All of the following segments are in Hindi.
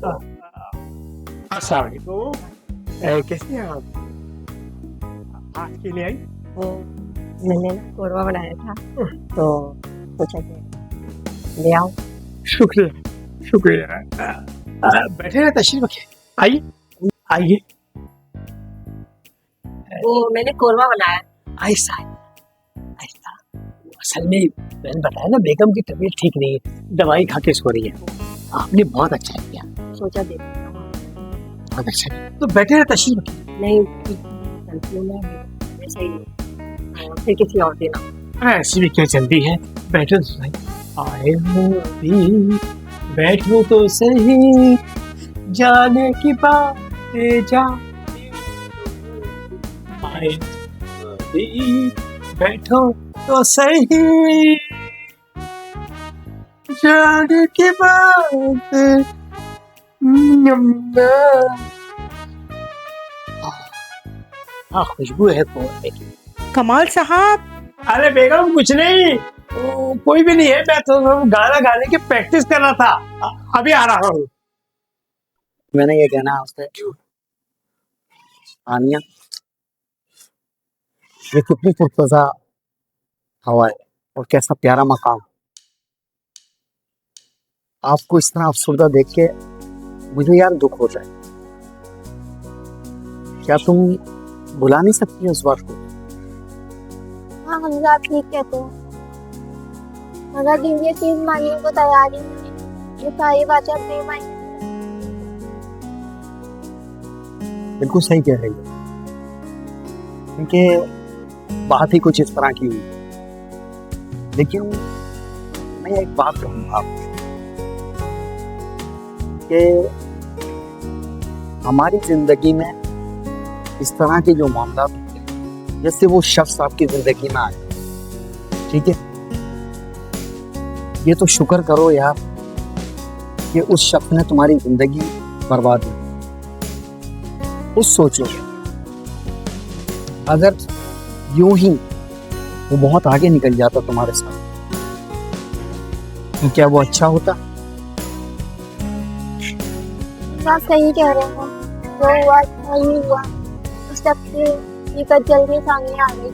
अस्सलाम वालेकुम। कैसे हैं आप? आज के लिए आई? मैंने कोरवा बनाया था तो सोचा कि ले आओ। शुक्रिया शुक्रिया। बैठे ना, तशरीफ रखिए। आइए आइए। वो मैंने कोरवा बनाया। ऐसा ऐसा असल में मैंने बताया ना, बेगम की तबीयत ठीक नहीं है, दवाई खा के सो रही है। आपने बहुत अच्छा किया, सोचा दे बहुत अच्छा। तो बैठे ना, तशरीफ रखिए। नहीं चलती हूँ मैं वैसे ही, फिर किसी और दिन। ऐसी भी क्या जल्दी है, बैठो तो सही। आए हो अभी, बैठो तो सही, जाने की बातें जा। आए हो अभी, बैठो तो सही, जाने की बातें। हाँ, खुशबू है कोहरे की। कमाल साहब, अरे बेगम कुछ नहीं, कोई भी नहीं है, मैं तो गाना गाने की प्रैक्टिस कर रहा था, अभी आ रहा हूँ। मैंने ये कहना है उससे, आनिया ये कितनी पुरतजा हवा है और कैसा प्यारा मकाम। आपको इस तरह अफसरदा देख के मुझे यार दुख होता है। क्या तुम भुला नहीं सकती उस बात को? हाँ हमजा, आप ठीक कहते हो। मगर दिन ये चीज मांगने को तैयार ही नहीं है, ये सारी बातें अपने मांगने। बिल्कुल सही कह रही है, क्योंकि बात ही कुछ इस तरह की हुई। लेकिन मैं एक बात कहूँगा आपको कि हमारी जिंदगी में इस तरह के जो मामला होते हैं, जैसे वो शख्स आपकी जिंदगी में आए, ठीक है, ये तो शुक्र करो यार कि उस शख्स ने तुम्हारी जिंदगी बर्बाद नहीं। उस सोचो अगर यूं ही वो बहुत आगे निकल जाता तुम्हारे साथ, तो क्या वो अच्छा होता? आप सही कह रहे हो, जो हुआ नहीं हुआ, उस सबसे हकीकत जल्दी सामने आ गई।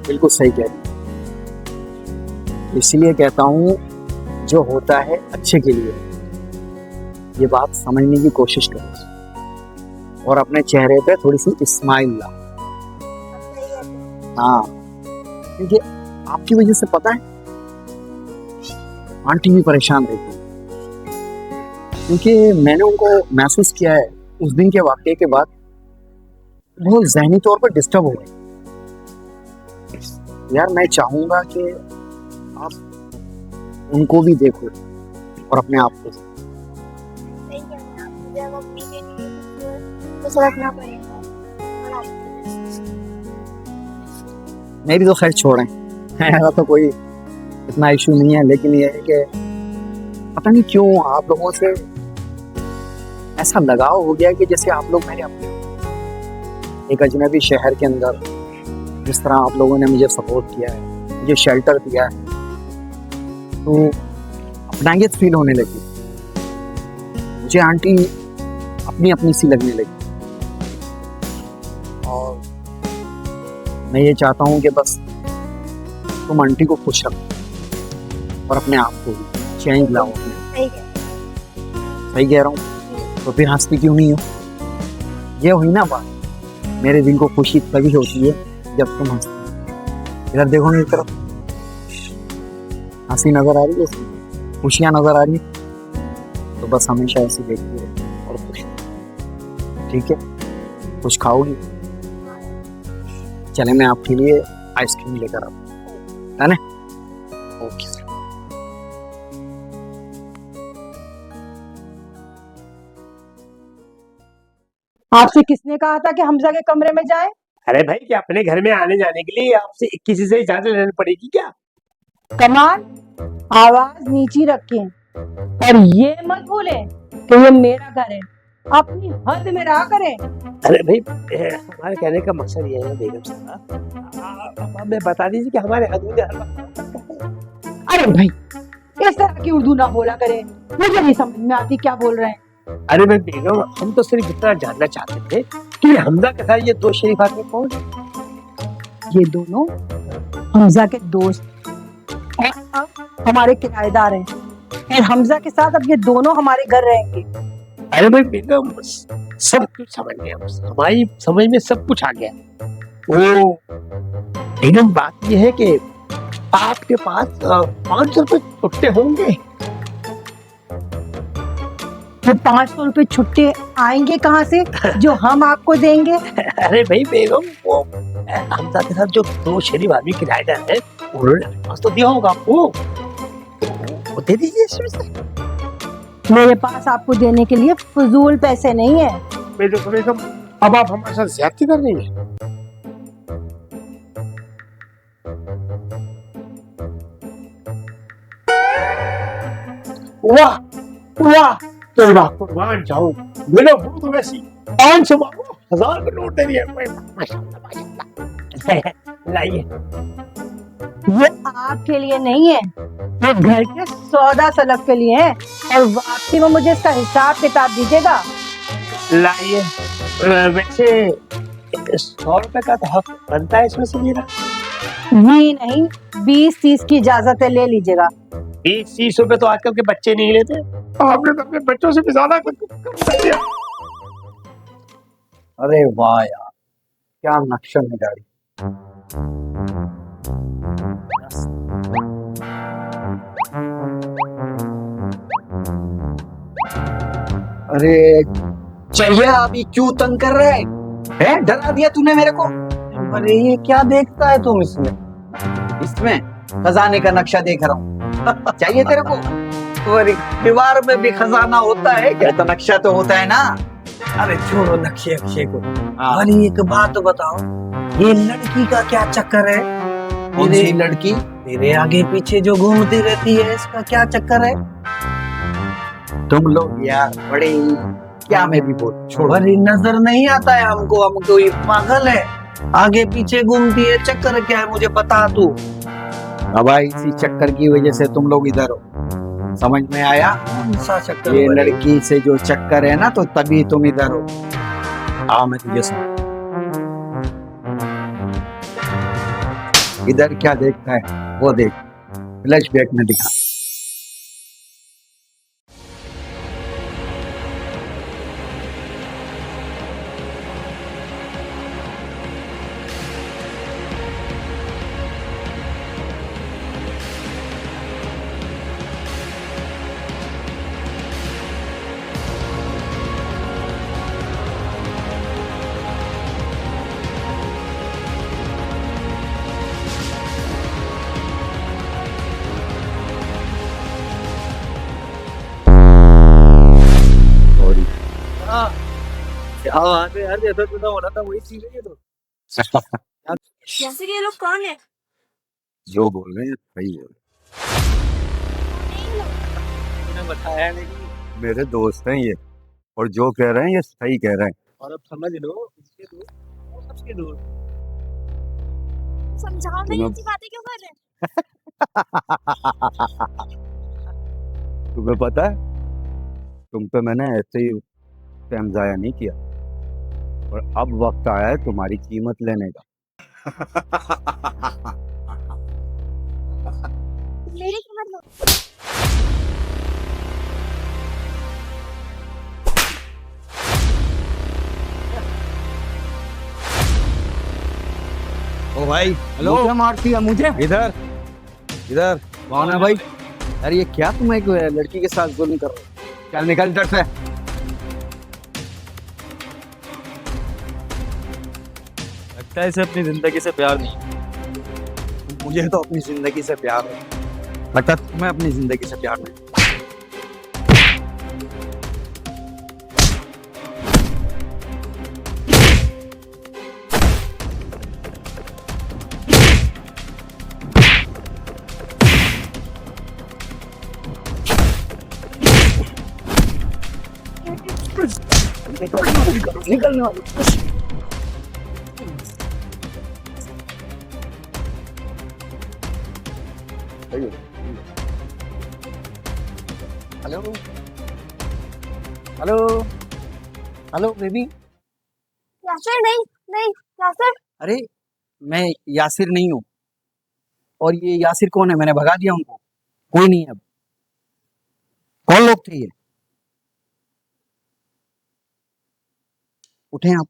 बिल्कुल सही कह रही। इसलिए कहता हूँ जो होता है अच्छे के लिए, ये बात समझने की कोशिश करो और अपने चेहरे पे थोड़ी सी स्माइल ला। हाँ, क्योंकि आपकी वजह से पता है आंटी भी परेशान रहती है, क्योंकि मैंने उनको महसूस किया है उस दिन के वाकये के बाद वो ज़हनी तौर पर डिस्टर्ब हो गए। यार मैं चाहूंगा कि आप उनको भी देखो और अपने आप को। सही कह रहे हैं आप, मुझे अब अपने के लिए कुछ रखना पड़ेगा। मेरी तो खैर छोड़ें, ऐसा तो कोई इतना इशू नहीं है, लेकिन ये है कि पता नहीं क्यों आप लोगों से ऐसा लगाव हो गया कि जैसे आप लोग मेरे अपने हो। एक अजनबी शहर के अंदर जिस तरह आप लोगों ने मुझे सपोर्ट किया है, मुझे शेल्टर दिया है, तो अपनायत फील होने लगी। मुझे आंटी अपनी अपनी सी लगने लगी और मैं ये चाहता हूँ कि बस तुम आंटी को खुश रखो और अपने आप को भी चेंज लाओ। सही कह रहा हूँ, तो फिर हंसती क्यों नहीं हो? ये हुई ना बात, मेरे दिल को खुशी तभी होती है जब तुम हंसती हो। इधर देखो मेरी तरफ, हंसी नजर आ रही है, खुशियाँ नजर आ रही है, तो बस हमेशा ऐसी देखती रहो और खुश। ठीक है, कुछ खाओगी? चले मैं आपके लिए आइसक्रीम लेकर आऊँ, है ना? ओके। आपसे किसने कहा था कि हमजा के कमरे में जाए? अरे भाई, क्या अपने घर में आने जाने के लिए आपसे किसी से इजाजत लेनी पड़ेगी क्या? कमाल, आवाज नीची रखें और ये मत भूलें कि ये मेरा घर है, अपनी हद में रहा करें। अरे भाई, हमारे कहने का मकसद ये है बेगम साहब, आप हमें बता दीजिए कि हमारे हद में। अरे भाई, इस तरह की उर्दू ना बोला करें, मुझे नहीं समझ में आती क्या बोल रहे हैं। अरे मैं बेगम, हम तो सिर्फ इतना जानना चाहते थे कि हमजा के साथ ये दो शरीफ आदमी कौन है? ये दोनों हमजा के दोस्त और हमारे किराएदार हैं, और हमजा के साथ अब ये दोनों हमारे घर रहेंगे। अरे भाई बेगम, सब कुछ समझ गए हम, हमारी समझ में सब कुछ आ गया। ओ बेगम, बात ये है कि आपके पास 500 रुपए छुट्टे होंगे। तो 500 रुपए छुट्टे आएंगे कहाँ से जो हम आपको देंगे? अरे भाई बेगम, वो हमजा के साथ जो दो शरीफ आदमी किराएदार है, उन्होंने एडवांस तो दिया होगा आपको, वो दे दीजिए इसमें से। मेरे पास आपको देने के लिए फजूल पैसे नहीं है। बेगम, अब आप हमारे साथ ज्यादती कर रही हैं। वाह वाह, तो वाह कुर्बान जाऊं, बिना भूत वैसी 500 मांगो, 1000 का नोट दे दिया। माशाल्लाह माशाल्लाह। लाइए। ये आपके लिए नहीं है, ये घर के सौदा सलफ के लिए है, और वापसी में मुझे इसका हिसाब किताब दीजिएगा। लाइए। वैसे 100 रुपए का तो हक बनता है इसमें से मेरा। जी नहीं, 20-30 की इजाजत है, ले लीजिएगा। 20-30 रुपए तो आजकल के बच्चे नहीं लेते, आपने तो अपने बच्चों से भी ज्यादा कम कर दिया। अरे वाह यार, क्या नक्शा निकाली। अरे चाहिए, अभी क्यों तंग कर रहा है? डरा दिया तूने मेरे को। अरे ये क्या देखता है तुम इसमें? इसमें खजाने का नक्शा देख रहा हूँ। चाहिए तेरे को? अरे दीवार में भी खजाना होता है क्या? तो नक्शा तो होता है ना। अरे छोड़ो नक्शे अक्षय को, और एक बात बताओ, ये लड़की का क्या चक्कर है? कौन सी लड़की? तेरे आगे पीछे जो घूमती रहती है, इसका क्या चक्कर है? तुम लोग यार बड़े क्या, मैं भी बोल छोड़ो। अरे नजर नहीं आता है हमको ये पागल है, आगे पीछे घूमती है, चक्कर क्या है मुझे बता तू। अब इसी चक्कर की वजह से तुम लोग इधर हो, समझ में आया? सा चक्कर ये लड़की से जो चक्कर है ना, तो तभी तुम इधर हो। आ मैं तुझे समझ। इधर क्या देखता है वो देख, फ्लैशबैक में दिखा। यार जैसा तुझे होना था वही चीज है ये तो। जैसे कि ये लोग कौन है? जो बोल रहे हैं सही है। तूने बताया नहीं। मेरे दोस्त हैं ये, और जो कह रहे हैं ये सही कह रहे हैं। और अब समझ लो, इसके दोस्त वो सबके दोस्त। समझाओ नहीं, तुम्हें- ऐसी बातें क्यों कर रहे हैं? तुम्हें पता है, तुम पे मैंने ऐसे ही टाइम जाया नहीं किया, और अब वक्त आया है तुम्हारी कीमत लेने का। मेरी कीमत लो। ओ भाई, हेलो, क्या मारती है मुझे? इधर इधर कौन है भाई? यार ये क्या तुम एक लड़की के साथ जुल्म कर रहे हो? चल निकल इधर से। लगता है इसे अपनी जिंदगी से प्यार नहीं। मुझे तो अपनी जिंदगी से प्यार है, लगता है तुम्हें अपनी जिंदगी से प्यार नहीं। निकलने वाली। Hello hello hello baby. Yasir नहीं, नहीं यासिर। अरे मैं यासिर नहीं हूँ। और ये यासिर कौन है? मैंने भगा दिया उनको, कोई नहीं है अब। कौन लोग थे ये? उठें आप,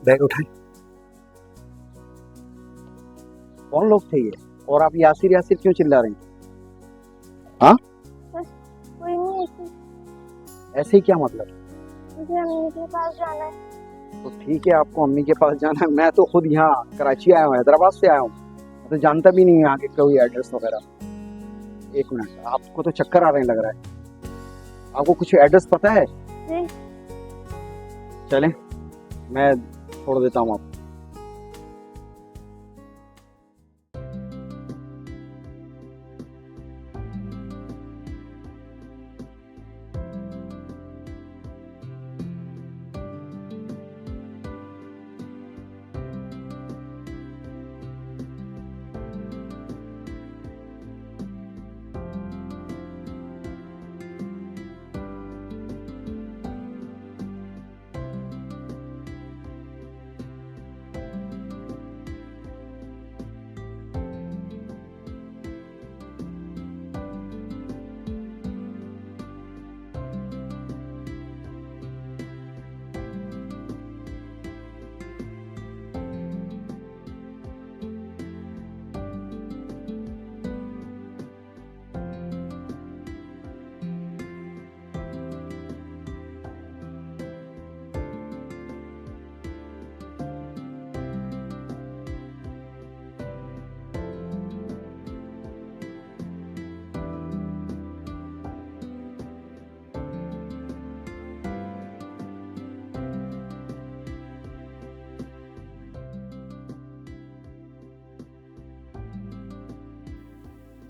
बैग उठाएं। कौन लोग थे ये? और आप यासिर यासिर क्यों चिल्ला रही हैं? कोई नहीं, ऐसे ऐसे ही क्या मतलब? मुझे अम्मी के पास जाना है। तो ठीक है, आपको अम्मी के पास जाना है। मैं तो खुद यहाँ कराची आया हूँ, हैदराबाद से आया हूँ। मैं तो जानता भी नहीं यहाँ के कोई एड्रेस वगैरह। एक मिनट, आपको तो चक्कर आ रहे हैं लग रहा है। आपको कुछ एड्रेस पता है? जी। चलें, मैं छोड़ देता हूँ आपको।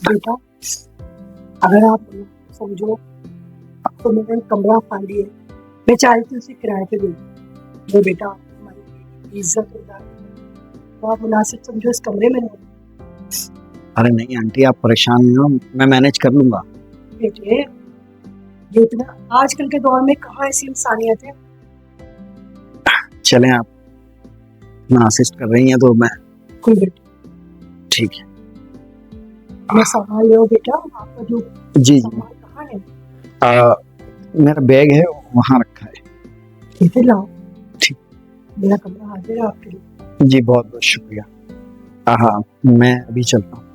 बेटा, अगर आप समझो तो मैंने कमरा खाली है, मैं चाहती थी उसे किराए पे दूँ। वो बेटा हमारी इज्जत होता है, तो आप मुनासिब समझो इस कमरे में रहो। अरे नहीं आंटी, आप परेशान नहीं हो, मैं मैनेज कर लूंगा। बेटे, ये इतना आजकल के दौर में कहाँ ऐसी इंसानियत है। चलें, आप इतना असिस्ट कर रही हैं तो मैं, कोई बेटा, ठीक है। मैं संभाल लो बेटा, आपका जो जी जी। सामान कहाँ है? मेरा बैग है वहाँ रखा है। ठीक है, लाओ। ठीक। मेरा कमरा हाजिर है आपके लिए। जी बहुत बहुत शुक्रिया। हाँ, मैं अभी चलता हूँ,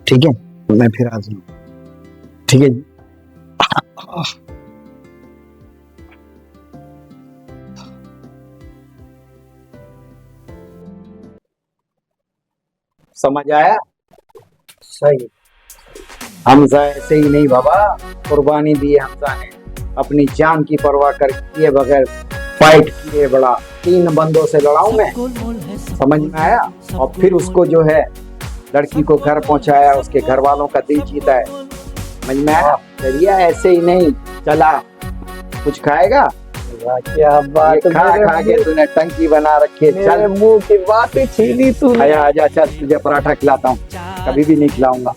ठीक है? मैं फिर हाजिर हूँ, ठीक है जी। समझ आया? सही। हमजा ऐसे ही नहीं बाबा, कुर्बानी दी है हमजा ने, अपनी जान की परवाह कर किए बगैर फाइट किए बड़ा। 3 बंदों से लड़ाऊं मैं, समझ में आया? और फिर उसको जो है लड़की को घर पहुंचाया, उसके घर वालों का दिल जीता है, समझ में आया? चलिए ऐसे ही नहीं चला। कुछ खाएगा? क्या बात, खा के तूने टंकी बना रखी है। चल, मुंह की बात ही छीनी तू। आया आजा, चल तुझे पराठा खिलाता हूँ, कभी भी नहीं खिलाऊंगा।